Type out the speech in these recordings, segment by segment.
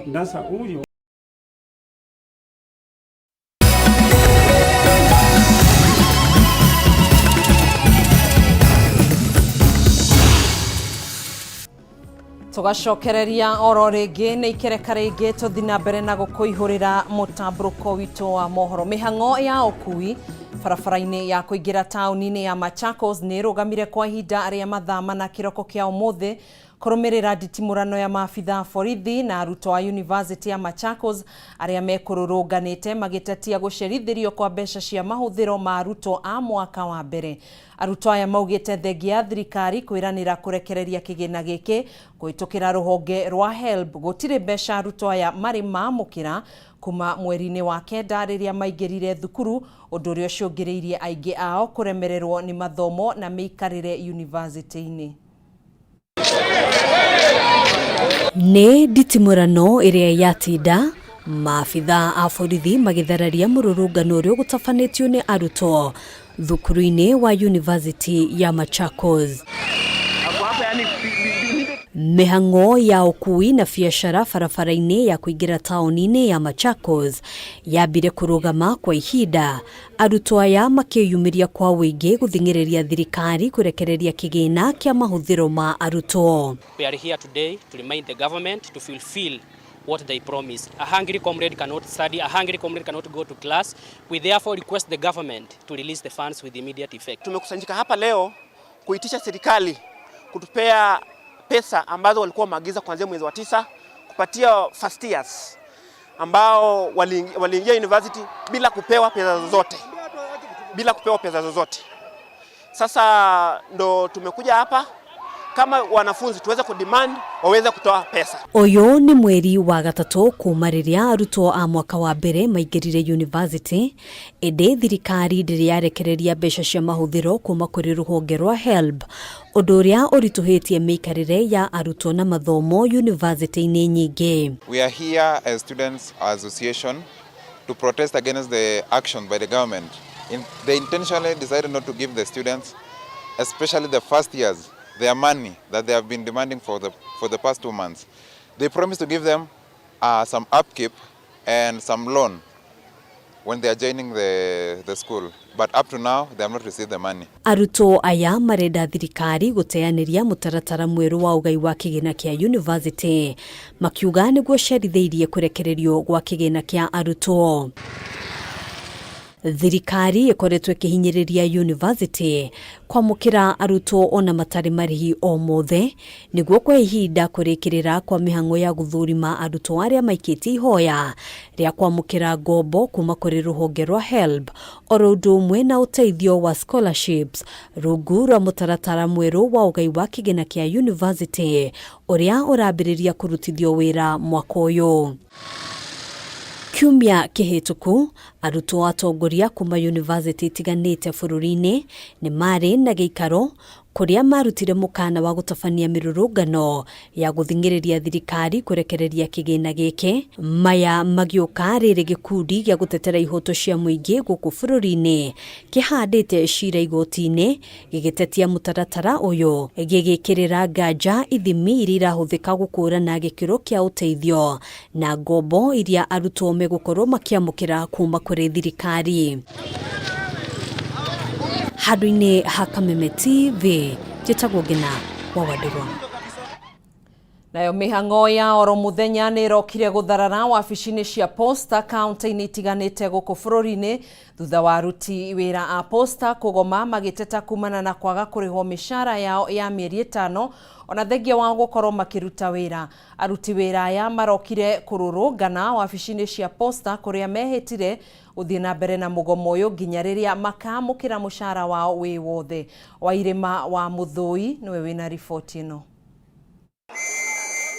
Nasa huyo tugacokereria oro ringi ni ikereka ringi tuthina mbere na gukuihurira mutamburuko witu wa mohoro. Mihango ya ukui barabara-ini ya kuingira tauni-ini ya Machakos ni rugamire kwa ihinda aria mathama na kiroko kia umuthi kurumirira nditimurano ya maabitha borithi na arutwo a University ya Machakos aria mekururunganite magitetia gucerithirio kwa mbeca cia mahuthiro ma arutwo a mwaka wa mbere. Arutwo aya maugite thengia thirikari kwiranira kurekereria kigina giki kuitukira ruhonge rwa HELB gutire mbeca arutwo aya mari mamukira kuma mweri-ini wa kenda riria maingirire thukuru, undu uria ucungiriirie aingi ao kuremererwo ni mathomo na miikarire university-ini. Ni nditimurano iria yatinda maabitha a borithi magithararia mururungano uria gutafanitio ni arutwo thukuru-ini wa University ya Machakos. Mihango ya ukui na biashara barabara-ini ya kuingira tauni-ini ya Machakos yambire kurugama kwa ihinda, arutwo aya makiyumiria kwa wingi guthingiriria thirikari kurekereria kigina kia mahuthiro ma arutwo. We are here today to remind the government to fulfill what they promised. A hungry comrade cannot study, a hungry comrade cannot go to class. We therefore request the government to release the funds with immediate effect. Tumekusanyika hapa leo kuitisha serikali kutupea pesa ambazo walikuwa maagiza kuanzia mwezi wa 9 kupatia first years ambao waliingia university bila kupewa pesa zozote. Sasa ndo tumekuja hapa kama wanafunzi tuweze kudemand waweze kutoa pesa. Oyo ni mweri wa gatatu kumariria arutwo a mwaka wa mbere maingirire university, ende thirikari ndiri yarekereria mbeca cia mahuthiro kuma kuri ruhonge rwa HELB, undu uria urituhitie miikarire ya arutwo na mathomo university-ini nyingi. We are here as Students Association to protest against the action by the government. They intentionally decided not to give the students, especially the first years, their money that they have been demanding for the past 2 months. They promised to give them some upkeep and some loan when they are joining the school, but up to now they have not received the money. Arutwo aya marenda thirikari guteaniria mutaratara mweru wa ugai wa kigina kia university, makiuga niguo ceritheirie kurekererio gwa kigina kia arutwo. Thirikari ikoretwo ikihinyiriria university kwamukira arutwo ona matari marihi o mothe niguo kwa ihinda kurikirira kwa mihango ya guthurima arutwo aria maikiti ihoya ria kwamukira ngombo kuma kuri ruhonge rwa HELB oro undu umwe na uteithio wa scholarships rungu rwa mutaratara mweru wa ugai wa kigina kia university uria urambiriria kurutithio wira mwaka uyu. Kiumia kihituku arutwo atongoria kuma university tiganite bururi-ini ni mari na giikaro kuria marutire mukana wa gutafania mirurungano ya guthingiriria thirikari kurekereria kigina giki. Maya magioka riri gikundi gia gutetera ihoto cia muingi guku bururi-ini kihandite cira igoti-ini gigitetia mutaratara uyu gigikirira nganja ithimi iria irahuthika gukurana gikiro kia uteithio na ngombo iria arutwo megukorwo makiamukira kuma kuri thirikari. Handu-ini ha Kameme TV, njitagwo Ngina wa Wadurwa. Nayo mihango ya oro muthenya ni rokire gutharara wabici-ini cia posta kaunti-ini itiganite guku bururi-ini thutha wa aruti wira a posta kugoma magiteta kumana na kwaga kurihwo mishara yao ya mieri 5 ona thengia wa gukorwo makiruta wira. Aruti wira aya marokire kururungana wabici-ini cia posta kuria mehitire uthie na mbere na mugomo uyu nginya riria makamukira mushara wao wi wothe. Wairima wa Muthui niwe wina ripoti ino.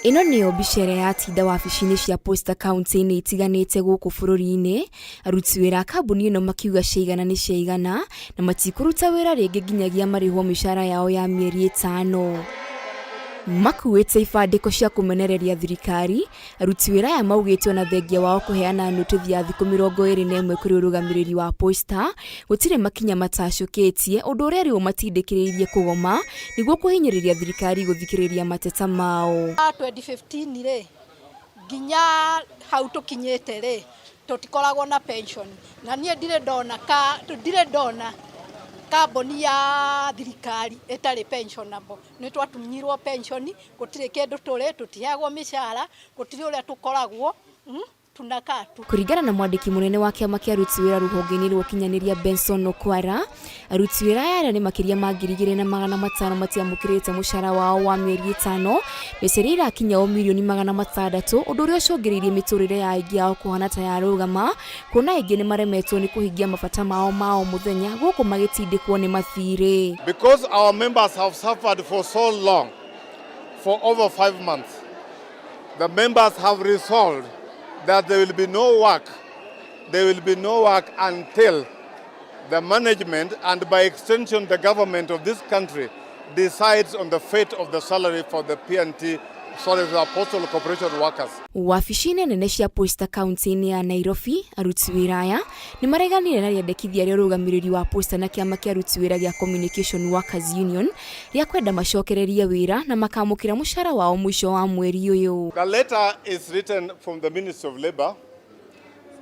Ino ni obicere ya tinda wabici-ini cia posta kaunti-ini itiganite guku bururi-ini. Aruti wira kambuni ino makiuga ciigana ni ciigana na matikuruta wira ringi nginyagia marihwo mishara yao ya mieri 5. Makuite ifandiko cia kumenereria thirikari. Aruti wira ya maugite ona thengia wao kuheana notithi ya thiku 21 kuri urugamiriri wa posta gutire makinya matacoketie undu uria rio matindikiririe kugoma niguo kuhinyiriria thirikari guthikiriria mateta mao. 2015 ri Ginya hau tukinyete ri tutikoragwo na pension na nie ndire ndona kamboni ya thirikari etari pensionable ni twatunyirwo pension gutire kindu tutiheagwo mishara gutire uria tukoragwo tunakatu. Kuringana na mwandiki munene wa kiama kia aruti wira ruhonge-ini rwa ukinyaniria Benson Okwara, aruti wira aya ni makiria ma 2,500 matiamukirite mushara wao wa mieri 5 mbeca irakinya o milioni 600 undu uria ucungiriirie miturire ya aingi ao kuhana ta yarugama kuona aingi ni maremetwo ni kuhingia mabata mao muthenya guku magitindikwo ni mathire. Because our members have suffered for so long, for over 5 months, the members have resolved that there will be no work. There will be no work until the management and by extension the government of this country decides on the fate of the salary for the PNT, the Postal Corporation workers. Wabici nene cia Posta County ya Nairobi, aruti wira aya ni mareganire na riandikithia ria rugamiriri wa Posta na kiama kia aruti wira gia Communication Workers Union ria kwenda macokereria wira na makamukira mushara wao mwisho wa mweri uyu. The letter is written from the Ministry of Labour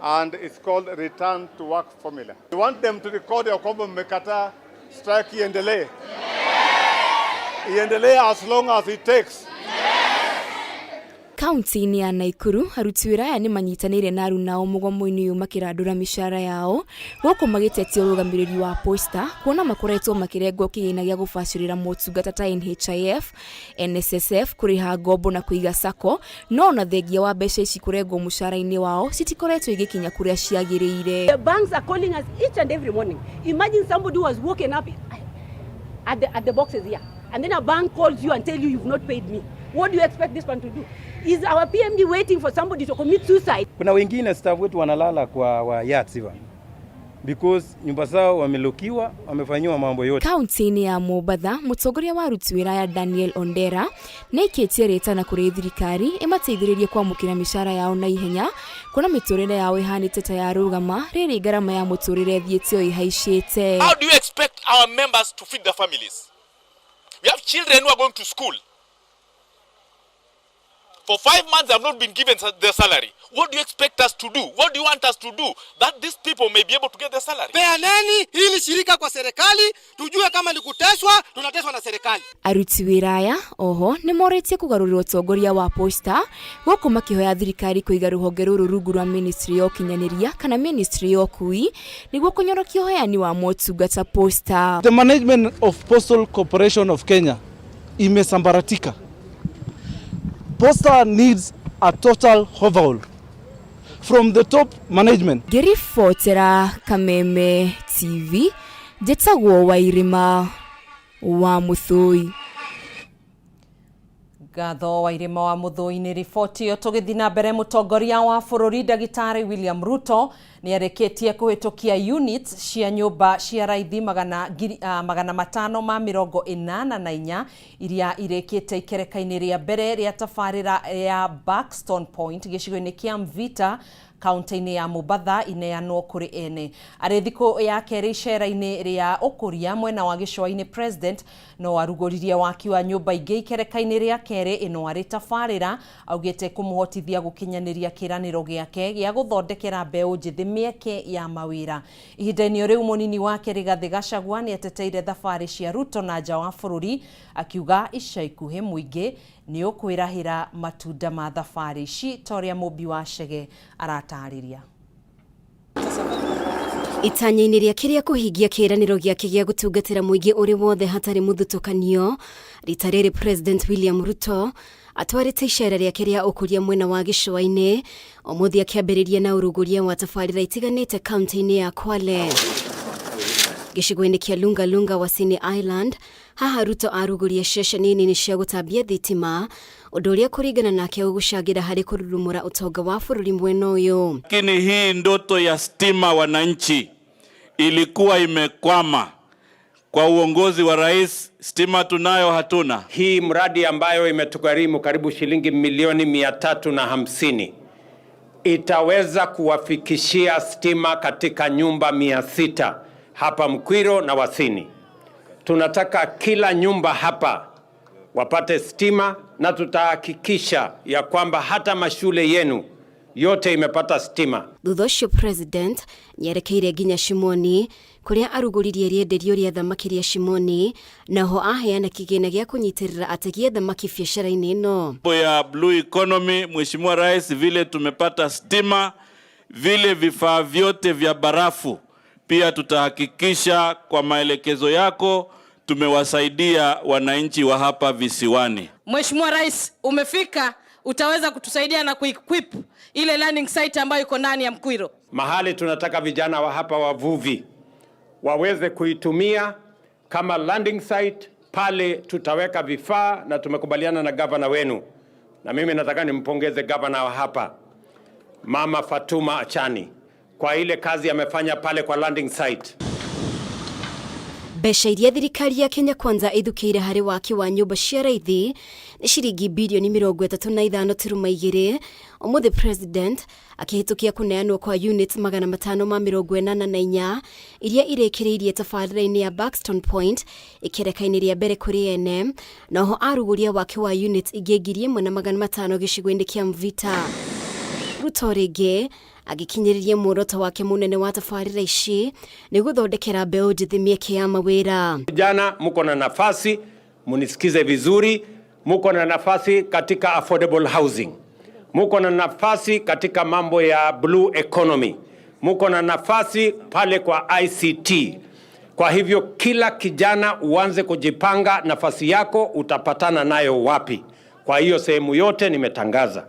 and it's called Return to Work Formula. We want them to record ya kwamba mmekataa strike iendelee. Iendelee as long as it takes. Kaunti ya Naikuru, aruti wira aya ni manyitanire na arunao mugomo-ini uyu makirandura mishara yao guku magitetia urugamiriri wa Posta kuona makoretwo makirengwo kigina gia gubacirira motungata ta NHIF, NSSF, kuriha ngombo na kuiga sako no na thengia wa mbeca ici kurengwo mushara-ini wao citikoretwo igikinya kuria ciagiriire. The banks are calling us each and every morning. Imagine somebody was woken up at the boxes here and then a bank calls you and tell you you've not paid me. What do you expect this one to do? Is our PMD waiting for somebody to commit suicide? Kuna wengine staff wetu wanalala kwa yachts hivi because nyumba zao wamelokiwa, wamefanywa mambo yote. Kaunti ya Mombasa, mutongoria wa aruti wira ya Daniel Ondera nikitie retana kuri thirikari imateithiririe kwamukira mishara yao na ihenya kuna miturire yao ihanite ta yarugama riri garama ya muturire thietio ihaicite. How do you expect our members to feed their families? We have children who are going to school. For 5 months they have not been given their salary. What do you expect us to do? What do you want us to do that these people may be able to get their salary? Peaneni hili shirika kwa serikali, tujue kama ni kuteswa, tunateswa na serikali. Aruti wira aya oho ni moretie kugarurira utongoria wa Posta guku makihoya thirikari kuiga ruhonge ruru rungu rwa Ministry ya Ukinyaniria kana Ministry ya Ukui niguo kunyorokia uheani wa motungata Posta. The management of Postal Corporation of Kenya imesambaratika. Posta needs a total overhaul from the top management. Gerifotera Kameme TV jetagwo Wairima wa Muthui. Gatho Wairima wa Muthui ni riboti yo tugithi na mbere mutongoria wa bururi Dagitari William Ruto ni areketie kuhitukia units cia nyumba cia raithi 584 iria irekete ikereka-ini ria mbere ria tafarira ya Buxton Point gicigo-ini kia Mvita kaunti-ini ya Mombasa ineanwo kuri ene. Ari thiku ya keri icera-ini ria ukuria mwena wa gicua-ini president no arugoririe waki wa nyumba ingi ikereka-ini ria keri ino ari tafarira augite kumuhotithia gukinyaniria kiraniro giake gia guthondekera mbeu njithi mieke ya mawira. Ihinda-ini riu munini wake Rigathi Gachagua ni ateteire thabari cia Ruto na nja wa bururi akiuga ica ikuhi muingi ni ukwirahira matunda ma thabari ici toria Mubi wa Chege aratariria. Itanya-ini riake ria kuhingia kiraniro giake gia gutungatira muingi uri wothe hatari muthutukanio rita riri President William Ruto atwarite icera riake ria ukuria mwena wa gicua-ini umuthi akiambiriria na uruguria wa tafarira itiganite kaunti-ini ya Kwale. Gicigo-ini kia Lunga Wasini Island haha Ruto aruguria ceceni nini cia gutambia thitima undu uria kuringana nake ugucagira hari kururumura utonga wa bururi mwena uyu. Lakini hii ndoto ya stima wananchi ilikuwa imekwama kwa uongozi wa rais. Stima tunayo hatuna. Hii mradi ambayo imetugharimu karibu shilingi milioni 350 itaweza kuwafikishia stima katika nyumba 600 hapa Mkwiro na Wasini. Tunataka kila nyumba hapa wapate stima, na tutahakikisha ya kwamba hata mashule yenu yote imepata stima. Thutha ũcio president nĩerekeire nginya Shimoni kuria arugũririe rĩenderio rĩa thamaki rĩa Shimoni, naho aheana kĩgĩna gĩa kũnyitĩrĩra ategi a thamaki biacara-inĩ ĩno. Mambo ya blue economy, Mheshimiwa Rais, vile tumepata stima, vile vifaa vyote vya barafu pia tutahakikisha kwa maelekezo yako tumewasaidia wananchi wa hapa visiwani. Mheshimiwa Rais, umefika, utaweza kutusaidia na kuequip ile landing site ambayo iko ndani ya Mkwiro. Mahali tunataka vijana wa hapa wavuvi waweze kuitumia kama landing site, pale tutaweka vifaa na tumekubaliana na gavana wenu. Na mimi nataka nimpongeze gavana wa hapa Mama Fatuma Achani kwa ile kazi amefanya pale kwa landing site. Mbeca iria thirikari ya Kenya Kwanza ithukĩire harĩ waki wa nyũmba cia raithi nĩ ciringi birioni 35.2. Ũmũthĩ president akĩhĩtũkia kũneanwo kwa units 584 iria irekĩrĩirie tabarĩra-inĩ ya Buxton Point ikereka-inĩ rĩa mbere kũrĩ ene, naho arugũria waki wa units ingĩ 1,500 gĩcigo-inĩ kĩa Mvita. Ruto rĩngĩ agikinyiririe muoroto wake munene wa tabarĩra ici nĩ gũthondekera mbeũ njĩthĩ mĩeke ya mawĩra. Vijana mko na nafasi, munisikize vizuri, mko na nafasi katika affordable housing, mko na nafasi katika mambo ya blue economy, mko na nafasi pale kwa ICT. Kwa hivyo kila kijana uanze kujipanga nafasi yako utapatana nayo wapi. Kwa hiyo sehemu yote nimetangaza.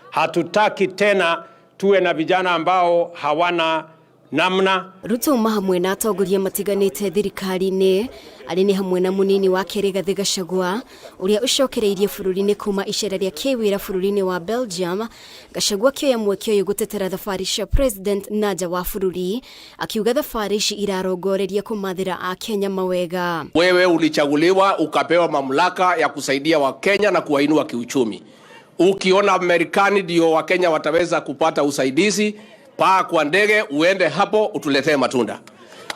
Hatutaki tena tuwe na vijana ambao hawana namna. Ruto hamwe na atongoria matiganĩte thirikari-inĩ arĩ nĩ hamwe na munini wa Rigathi Gachagua ũrĩa ũcokereirie bũrũri-inĩ kuma icera rĩa kĩwĩra bũrũri-inĩ wa Belgium. Gachagua kĩoya mweke ũyũ gũtetera thabarĩ cia president na nja wa bũrũri, akiuga thabarĩ ici irarongoreria kũmathĩra a Kenya mawega. Wewe ulichaguliwa ukapewa mamlaka ya kusaidia Wakenya na kuwainua kiuchumi. Ukiona Marekani ndio Wakenya wataweza kupata usaidizi, paa kwa ndege uende hapo utuletee matunda.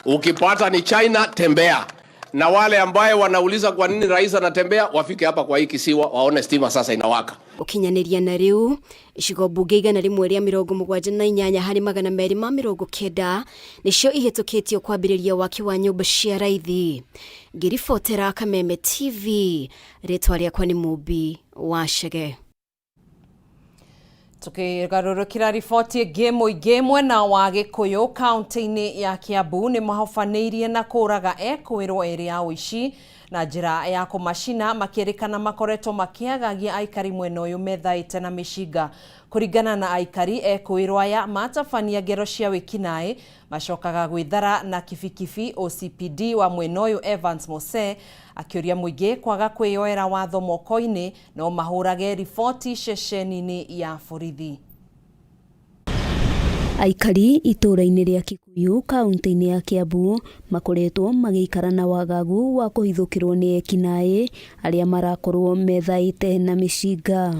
Ukipata ni China, tembea. Na wale ambaye wanauliza kwa nini rais anatembea, wafike hapa kwa hii kisiwa waone stima sasa inawaka. Ukinyanĩria na rĩu icigo mbunge 178 harĩ 290 nĩcio ihĩtũkĩtio kwambĩrĩria waki wa nyũmba cia raithi. Ngĩribotera Kameme TV, rĩtwa rĩakwa nĩ Mũmbi wa Chege. Tukigarũrũkĩra riboti ĩngĩ, mũingĩ mwena wa Gĩkũyũ kaunti-inĩ ya Kiambu nĩ mahobanĩirie na kũraga ekũĩrwo erĩ a ũici na njĩra ya kũmacina, makĩrĩkana makoretwo makĩagagia aikari mwena ũyũ methaĩte na mĩcinga. Kũringana na aikari, ekũĩrwo aya matabania ngero cia wĩkinaĩ, macokaga gwĩthara na kibikibi. OCPD wa mwena ũyũ Evans Mose akĩũria mũingĩ kwaga kwĩyoera watho moko-inĩ no mahũrage riboti ceceni-inĩ ya borithi. Aikari itũra-inĩ rĩa Kikuyu kaunti-inĩ ya Kiambu makoretwo magĩikara na wagagu wa kũhithũkĩrwo nĩ ekinaĩ arĩa marakorwo methaĩte na mĩcinga.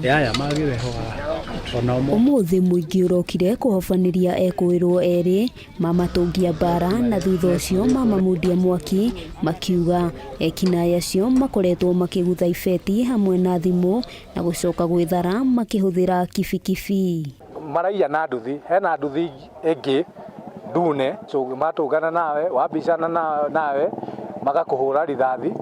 Ũmũthĩ mũingĩ ũrokire kũhobanĩria ekũĩrwo erĩ mamatũngia mbara, na thutha ũcio mamamundia mwaki makiuga ekinaĩ acio makoretwo makĩgutha ibeti hamwe na thimũ na gũcoka gwĩthara makĩhũthĩra kibikibi. Maraiya na nduthi, hena nduthi ĩngĩ ndune, matũngana nawe, wambicana nawe, magakũhũra rithathi,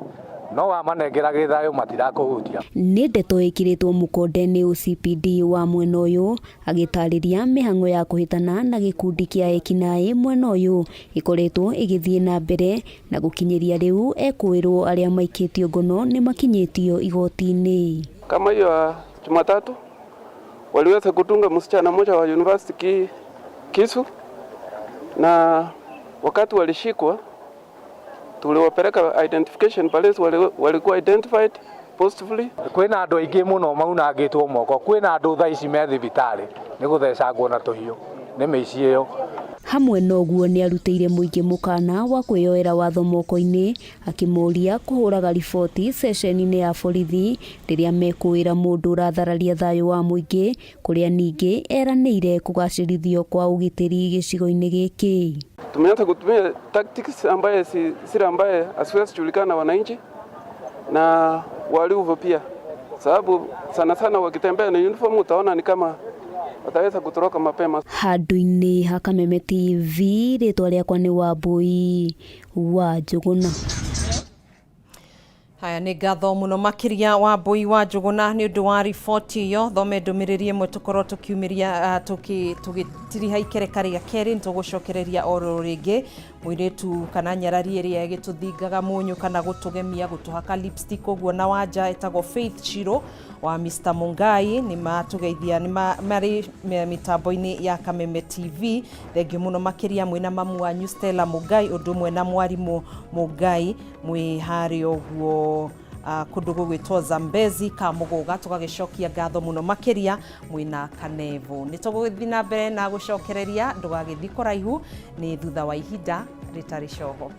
no wamanengera gĩthayũ matirakũhutia. Nĩ ndeto ĩkĩrĩtwo mũkonde nĩ OCPD wa mwena ũyũ agĩtarĩria mĩhang'o ya kũhĩtana na gĩkundi kĩa ekinaĩ mwena ũyũ ĩkoretwo ĩgĩthiĩ na mbere, na gũkinyĩria rĩu ekũĩrwo arĩa maikĩtio ngono nĩ makinyĩtio igoti-inĩ. Kama hiyo Jumatatu waliweza kutunga msichana mmoja wa university kisu, na wakati walishikwa tuliwapeleka identification police, walikuwa identified positively. Kwĩna andũ aingĩ mũno maunangĩtwo moko, kwĩna andũ thaa ici me thibitarĩ nĩ gũthecangwo na tũhiũ nĩ mĩici ĩyo. Hamwe noguo nĩ arutĩire mũingĩ mũkana wa kwĩyoera watho moko-inĩ, akĩmoria kũhũraga riboti ceceni-inĩ ya borithi rĩrĩa mekũĩra mũndũ ũrathararia thayũ wa mũingĩ, kũrĩa ningĩ eranĩire kũgacĩrithio kwa ũgitĩri gĩcigo-inĩ gĩkĩ. Tumeanza kutumia tactics ambaye si ambaye asiwezi julikana wananchi, na walivu pia, sababu sana sana wakitembea na uniform utaona ni kama wataweza kutoroka mapema. Handũ-inĩ ha Kameme TV, rĩtwa rĩakwa nĩ Wambui wa Njũgũna. Haya nĩ ngatho mũno makĩria Wambui wa Njũgũna nĩ ũndũ wa riboti ĩyo. Thome ndũmĩrĩri ĩmwe tũkorwo tũkiumĩria tũgĩtiriha ikereka rĩa kerĩ, nĩtũgũcokereria oro rĩngĩ mũirĩtu kana nyarari ĩrĩa ĩgĩtũthingaga mũnyũ kana gũtũgemia gũtũhaka lipstick ũguo na wanja etagwo Faith Chiro wa Mr. Mungai nĩ matũgeithia nĩ marĩ mitambo-inĩ ya Kameme TV. Thengiũ mũno makĩria mwĩna mamu wanyu Stella Mungai ũndũ ũmwe na mwarimũ Mungai mwĩ harĩa ũguo kũndũ gũgwĩtwo Zambezi Kamũgũga. Tũgagĩcokia ngatho mũno makĩria mwĩna Kanevo. Nĩ tũgũgĩthiĩ na mbere na gũcokereria, ndũgagĩthiĩ kũraihu, nĩ thutha wa ihinda rĩtarĩ coho.